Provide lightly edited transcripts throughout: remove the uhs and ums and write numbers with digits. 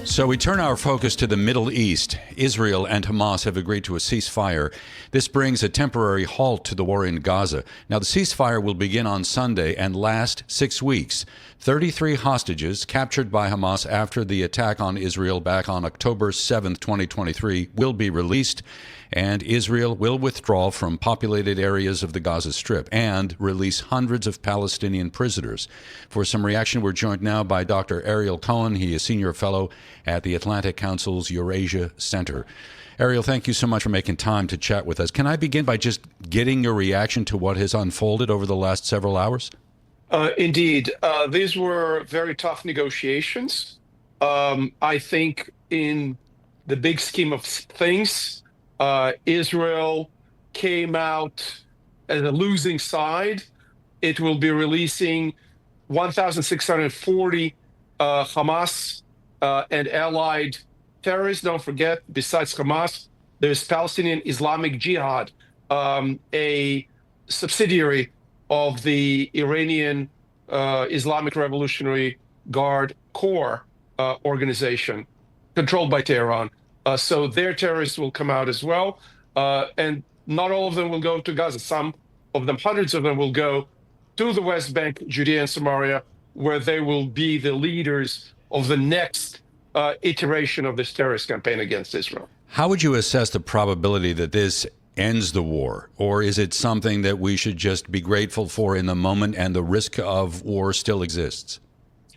So we turn our focus to the Middle East. Israel and Hamas have agreed to a ceasefire. This brings a temporary halt to the war in Gaza. Now, the ceasefire will begin on Sunday and last 6 weeks. 33 hostages captured by Hamas after the attack on Israel back on October 7th, 2023, will be released, and Israel will withdraw from populated areas of the Gaza Strip and release hundreds of Palestinian prisoners. For some reaction, we're joined now by Dr. Ariel Cohen. He is senior fellow at the Atlantic Council's Eurasia Center. Ariel, thank you so much for making time to chat with us. Can I begin by just getting your reaction to what has unfolded over the last several hours? Indeed. These were very tough negotiations. I think in the big scheme of things, Israel came out as a losing side. It will be releasing 1,640 Hamas and allied terrorists. Don't forget, besides Hamas, there's Palestinian Islamic Jihad, a subsidiary of the Iranian Islamic Revolutionary Guard Corps organization controlled by Tehran. So their terrorists will come out as well. And not all of them will go to Gaza. Some of them, hundreds of them, will go to the West Bank, Judea and Samaria, where they will be the leaders of the next iteration of this terrorist campaign against Israel. How would you assess the probability that this ends the war? Or is it something that we should just be grateful for in the moment and the risk of war still exists?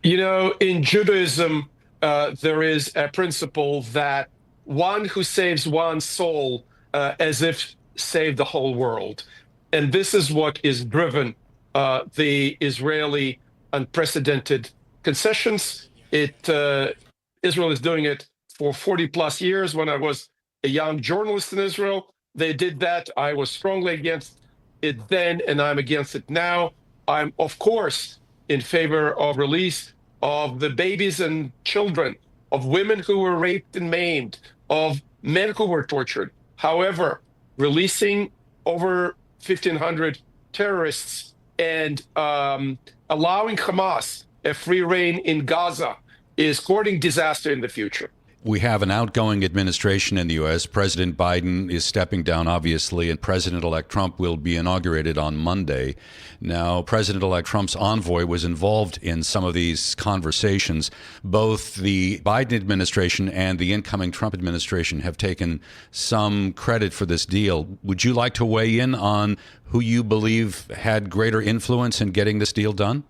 You know, in Judaism, there is a principle that one who saves one soul as if saved the whole world. And this is what is driven the Israeli unprecedented concessions. Israel is doing it for 40 plus years. When I was a young journalist in Israel, they did that. I was strongly against it then, and I'm against it now. I'm, of course, in favor of release of the babies and children, of women who were raped and maimed, of men who were tortured. However, releasing over 1,500 terrorists and allowing Hamas a free reign in Gaza is courting disaster in the future. We have an outgoing administration in the U.S. President Biden is stepping down, obviously, and President-elect Trump will be inaugurated on Monday. Now, President-elect Trump's envoy was involved in some of these conversations. Both the Biden administration and the incoming Trump administration have taken some credit for this deal. Would you like to weigh in on who you believe had greater influence in getting this deal done?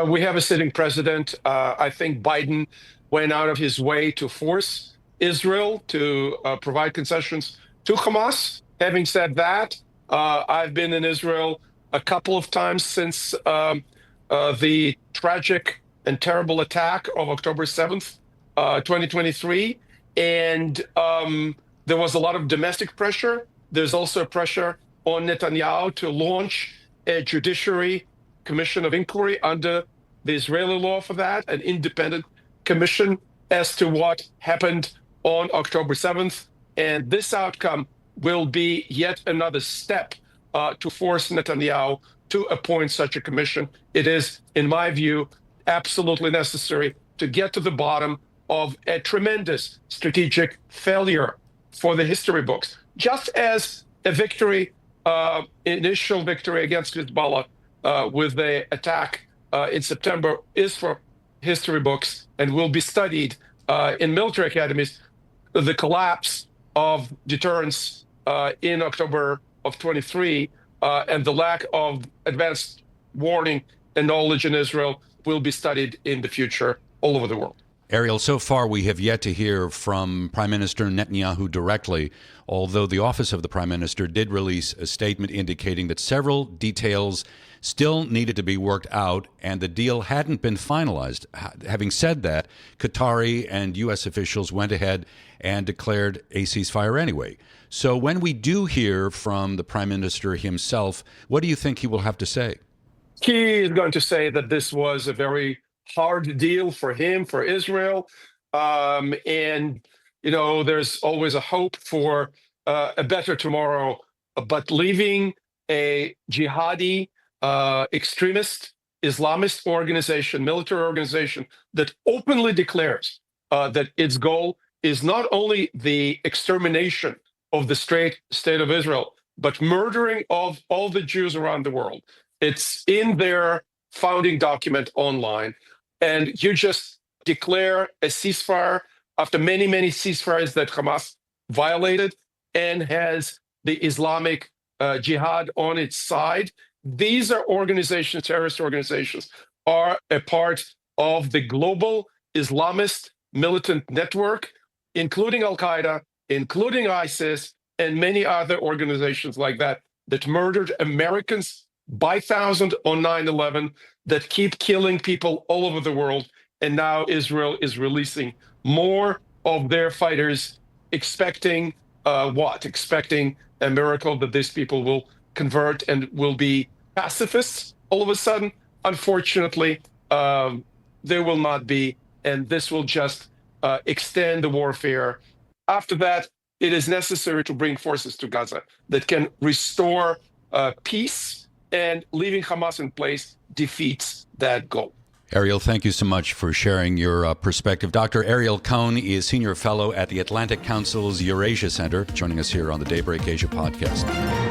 We have a sitting president. I think Biden went out of his way to force Israel to provide concessions to Hamas. Having said that, I've been in Israel a couple of times since the tragic and terrible attack of October 7th, 2023. And there was a lot of domestic pressure. There's also pressure on Netanyahu to launch a judiciary commission of inquiry under the Israeli law for that, an independent commission as to what happened on October 7th. And this outcome will be yet another step to force Netanyahu to appoint such a commission. It is, in my view, absolutely necessary to get to the bottom of a tremendous strategic failure for the history books. Just as a victory, initial victory against Hezbollah with the attack in September is for history books and will be studied in military academies, the collapse of deterrence in October of 23 and the lack of advanced warning and knowledge in Israel will be studied in the future all over the world. Ariel, so far we have yet to hear from Prime Minister Netanyahu directly, although the office of the Prime Minister did release a statement indicating that several details still needed to be worked out and the deal hadn't been finalized. Having said that, Qatari and U.S. officials went ahead and declared a ceasefire anyway. So when we do hear from the Prime Minister himself, what do you think he will have to say? He is going to say that this was a very hard deal for him, for Israel. And, you know, there's always a hope for a better tomorrow. But leaving a jihadi, extremist, Islamist organization, military organization that openly declares that its goal is not only the extermination of the state of Israel, but murdering of all the Jews around the world. It's in their founding document online. And you just declare a ceasefire after many, many ceasefires that Hamas violated and has the Islamic Jihad on its side. These are organizations, terrorist organizations, are a part of the global Islamist militant network, including Al-Qaeda, including ISIS, and many other organizations like that murdered Americans by thousands on 9/11, that keep killing people all over the world. And now Israel is releasing more of their fighters, expecting what? Expecting a miracle that these people will convert and will be pacifists all of a sudden. Unfortunately, there will not be, and this will just extend the warfare. After that, it is necessary to bring forces to Gaza that can restore peace, and leaving Hamas in place defeats that goal. Ariel, thank you so much for sharing your perspective. Dr. Ariel Cohen is Senior Fellow at the Atlantic Council's Eurasia Center, joining us here on the Daybreak Asia podcast.